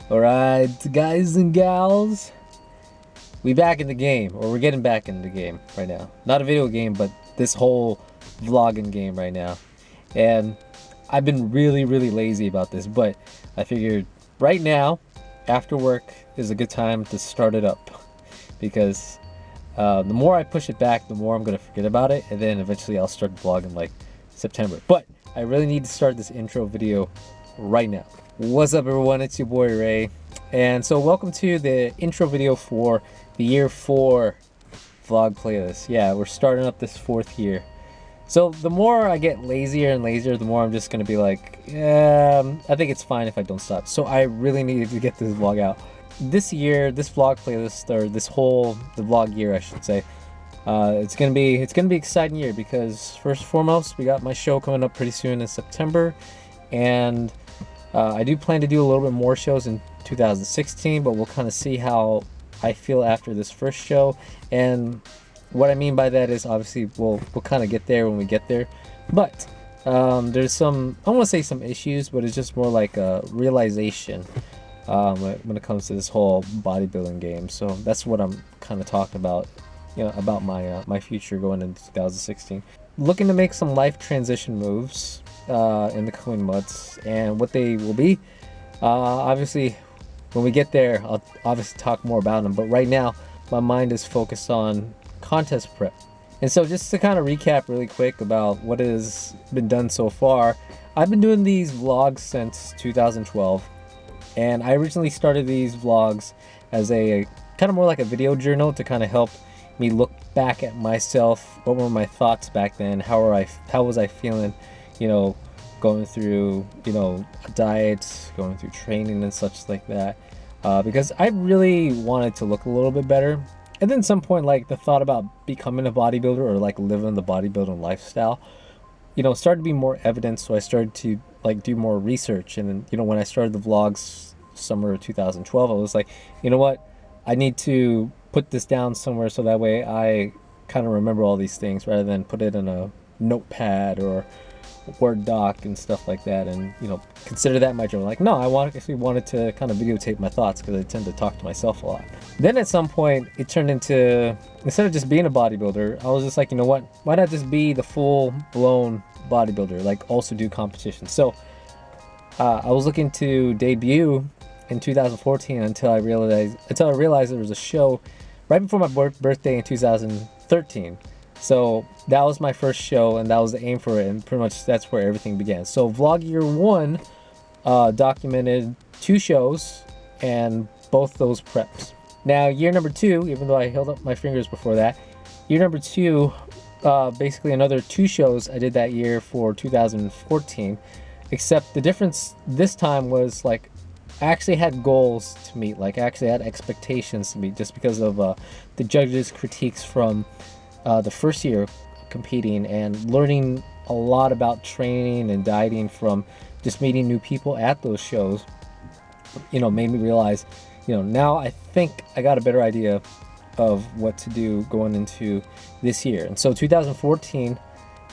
Alright, guys and gals, we back in the game, or we're getting back in the game right now. Not a video game, but this whole vlogging game right now. And I've been really lazy about this, but I figured right now, after work, is a good time to start it up. Because the more I push it back, the more I'm going to forget about it, and then eventually I'll start vlogging like September. But I really need to start this intro video right now. What's up, everyone? It's your boy Ray, and so welcome to the intro video for the year 4 vlog playlist. Yeah, we're starting up this 4th year. So the more I get lazier and lazier, the more I'm just gonna be like, yeah, I think it's fine if I don't stop. So I really needed to get this vlog out this year. This vlog playlist, or the vlog year, I should say. It's gonna be an exciting year because first and foremost, we got my show coming up pretty soon in September, and I do plan to do a little bit more shows in 2016, but we'll kind of see how I feel after this first show. And what I mean by that is, obviously, we'll kind of get there when we get there. But there's some, I don't want to say some issues, but it's just more like a realization when it comes to this whole bodybuilding game. So that's what I'm kind of talking about, about my future going into 2016. Looking to make some life transition moves in the coming months, and what they will be, obviously when we get there, I'll obviously talk more about them, but right now my mind is focused on contest prep. And so just to kind of recap really quick about what has been done so far, I've been doing these vlogs since 2012, and I originally started these vlogs as a kind of more like a video journal to kind of help me look back at myself. What were my thoughts back then? How was I feeling, going through, a diet, going through training and such like that, because I really wanted to look a little bit better. And then at some point, like, the thought about becoming a bodybuilder or like living the bodybuilding lifestyle, started to be more evident. So I started to like do more research. And then, when I started the vlogs summer of 2012, I was like, you know what, I need to put this down somewhere so that way I kind of remember all these things rather than put it in a notepad or Word doc and stuff like that, and consider that my journal. Like, no, I actually wanted to kind of videotape my thoughts because I tend to talk to myself a lot. Then at some point it turned into, instead of just being a bodybuilder, I was just like, you know what, why not just be the full-blown bodybuilder, like also do competition. So I was looking to debut in 2014 until I realized there was a show right before my birthday in 2013. So that was my first show, and that was the aim for it, and pretty much that's where everything began. So vlog year 1 documented 2 shows and both those preps. Now year number 2, even though I held up my fingers before that, year number 2, basically another 2 shows I did that year for 2014, except the difference this time was, like, I actually had goals to meet. Like, I actually had expectations to meet, just because of the judges' critiques from the first year competing and learning a lot about training and dieting from just meeting new people at those shows. Made me realize, now I think I got a better idea of what to do going into this year. And so 2014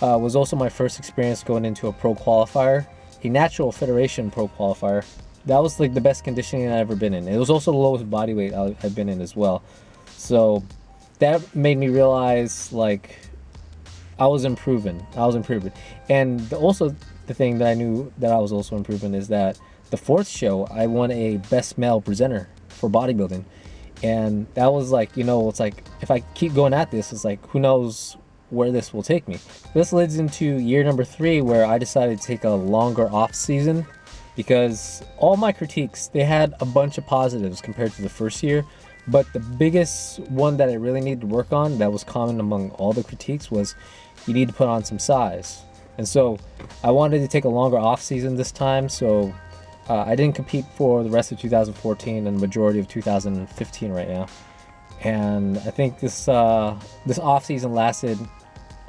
was also my first experience going into a pro qualifier, a natural federation pro qualifier. That was like the best conditioning I've ever been in. It was also the lowest body weight I've been in as well. So that made me realize, like, I was improving. And also the thing that I knew that I was also improving is that the 4th show, I won a best male presenter for bodybuilding. And that was like, it's like, if I keep going at this, it's like, who knows where this will take me. This leads into year number 3, where I decided to take a longer off season, because all my critiques, they had a bunch of positives compared to the first year. But the biggest one that I really needed to work on, that was common among all the critiques, was you need to put on some size. And so I wanted to take a longer off season this time, so I didn't compete for the rest of 2014 and the majority of 2015 right now. And I think this off season lasted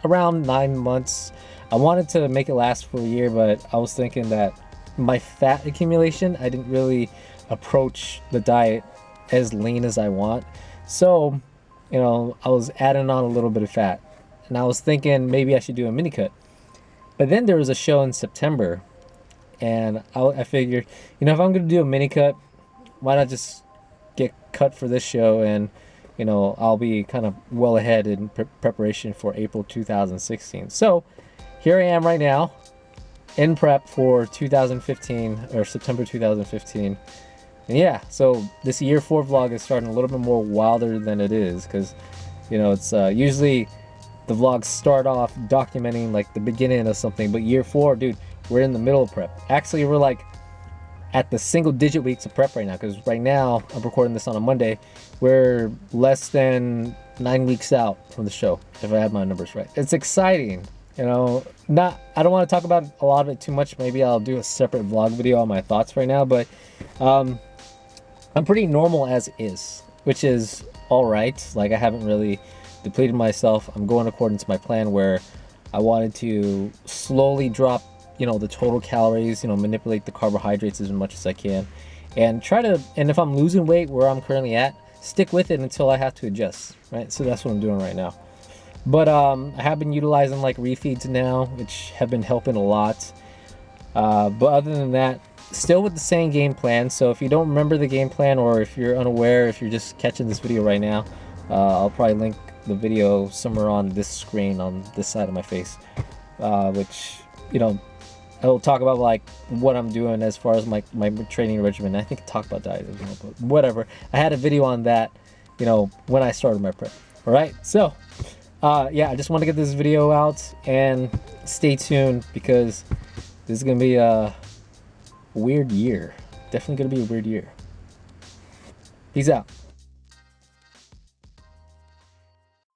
around 9 months. I wanted to make it last for a year, but I was thinking that my fat accumulation, I didn't really approach the diet as lean as I want. So, I was adding on a little bit of fat, and I was thinking maybe I should do a mini cut. But then there was a show in September, and I figured, if I'm going to do a mini cut, why not just get cut for this show, and you know, I'll be kind of well ahead in preparation for April 2016. So here I am right now in prep for 2015, or September 2015. And yeah, so this year 4 vlog is starting a little bit more wilder than it is, because you know, it's usually the vlogs start off documenting like the beginning of something, but year 4, dude, we're in the middle of prep. Actually, we're like at the single digit weeks of prep right now, because right now I'm recording this on a Monday. We're less than 9 weeks out from the show, if I have my numbers right. It's exciting, you know. I don't want to talk about a lot of it too much. Maybe I'll do a separate vlog video on my thoughts right now, but I'm pretty normal as is, which is all right. Like, I haven't really depleted myself. I'm going according to my plan, where I wanted to slowly drop, you know, the total calories, you know, manipulate the carbohydrates as much as I can, and try to, and if I'm losing weight where I'm currently at, stick with it until I have to adjust, right? So that's what I'm doing right now. But I have been utilizing like refeeds now, which have been helping a lot. But other than that, still with the same game plan. So if you don't remember the game plan, or if you're unaware, if you're just catching this video right now, I'll probably link the video somewhere on this screen on this side of my face, which, you know, I'll talk about like what I'm doing as far as my training regimen. I think I talked about diet as well, but whatever. I had a video on that, you know, when I started my prep. All right, so yeah, I just want to get this video out, and stay tuned, because this is gonna be a weird year. Definitely gonna be a weird year. Peace out.